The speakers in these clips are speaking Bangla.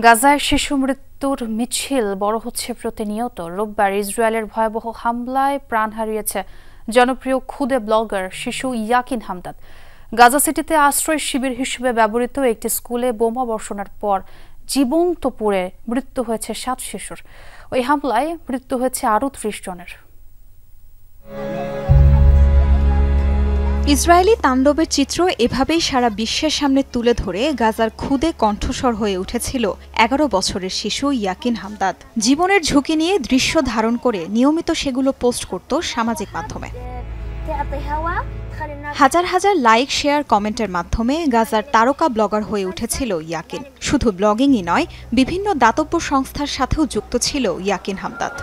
গাজায় শিশু মৃত্যুর মিছিল বড় হচ্ছে প্রতিনিয়ত। রোববার ইসরায়েলের ভয়াবহ হামলায় প্রাণ হারিয়েছে জনপ্রিয় খুদে ব্লগার শিশু ইয়াকিন হামদাদ। গাজা সিটিতে আশ্রয় শিবির হিসেবে ব্যবহৃত একটি স্কুলে বোমা বর্ষণের পর জীবন্ত পুড়ে মৃত্যু হয়েছে 7 শিশুর। ওই হামলায় মৃত্যু হয়েছে আরও 30 জনের। ইসরায়েলি তাণ্ডবের চিত্র এভাবেই সারা বিশ্বের সামনে তুলে ধরে গাজার খুদে কণ্ঠস্বর হয়ে উঠেছিল 11 বছরের শিশু ইয়াকিন হামদাদ। জীবনের ঝুঁকি নিয়ে দৃশ্য ধারণ করে নিয়মিত সেগুলো পোস্ট করত সামাজিক মাধ্যমে। হাজার হাজার লাইক, শেয়ার, কমেন্টের মাধ্যমে গাজার তারকা ব্লগার হয়ে উঠেছিল ইয়াকিন। শুধু ব্লগিংই নয়, বিভিন্ন দাতব্য সংস্থার সাথেও যুক্ত ছিল ইয়াকিন হামদাদ।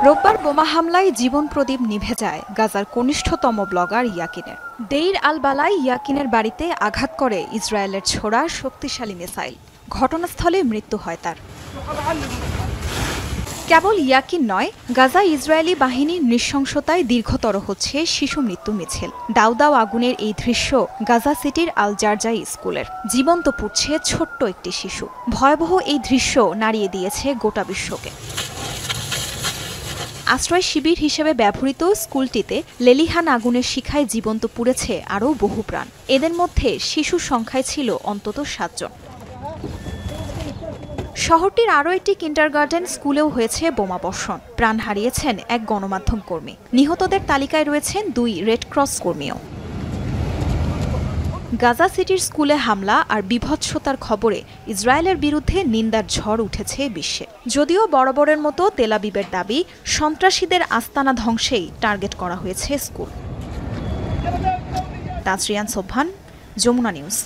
রোববার বোমা হামলায় জীবন প্রদীপ নিভে যায় গাজার কনিষ্ঠতম ব্লগার ইয়াকিনের। দেইর আল বালায় ইয়াকিনের বাড়িতে আঘাত করে ইসরায়েলের ছোড়া শক্তিশালী মিসাইল। ঘটনাস্থলে মৃত্যু হয় তার। কেবল ইয়াকিন নয়, গাজায় ইসরায়েলি বাহিনীর নৃশংসতায় দীর্ঘতর হচ্ছে শিশু মৃত্যু মিছিল। দাউ দাউ আগুনের এই দৃশ্য গাজা সিটির আল জারজাই স্কুলের। জীবন্ত পুড়ছে ছোট্ট একটি শিশু। ভয়াবহ এই দৃশ্য নাড়িয়ে দিয়েছে গোটা বিশ্বকে। আশ্রয় শিবির হিসেবে ব্যবহৃত স্কুলটিতে লেলিহান আগুনের শিখায় জীবন্ত পুড়েছে আরও বহু প্রাণ। এদের মধ্যে শিশুর সংখ্যায় ছিল অন্তত 7 জন। শহরটির আরও একটি কিন্ডারগার্টেন স্কুলেও হয়েছে বোমাবর্ষণ। প্রাণ হারিয়েছেন এক গণমাধ্যম কর্মী। নিহতদের তালিকায় রয়েছেন 2 রেডক্রস কর্মীও। গাজা সিটির স্কুলে হামলা আর বিভৎসতার খবরে ইসরায়েলের বিরুদ্ধে নিন্দার ঝড় উঠেছে বিশ্বে। যদিও বরাবরের মতো তেল আবিবের দাবি, সন্ত্রাসীদের আস্তানা ধ্বংসেই টার্গেট করা হয়েছে স্কুল। তাজরিয়ান সোবহান, যমুনা নিউজ।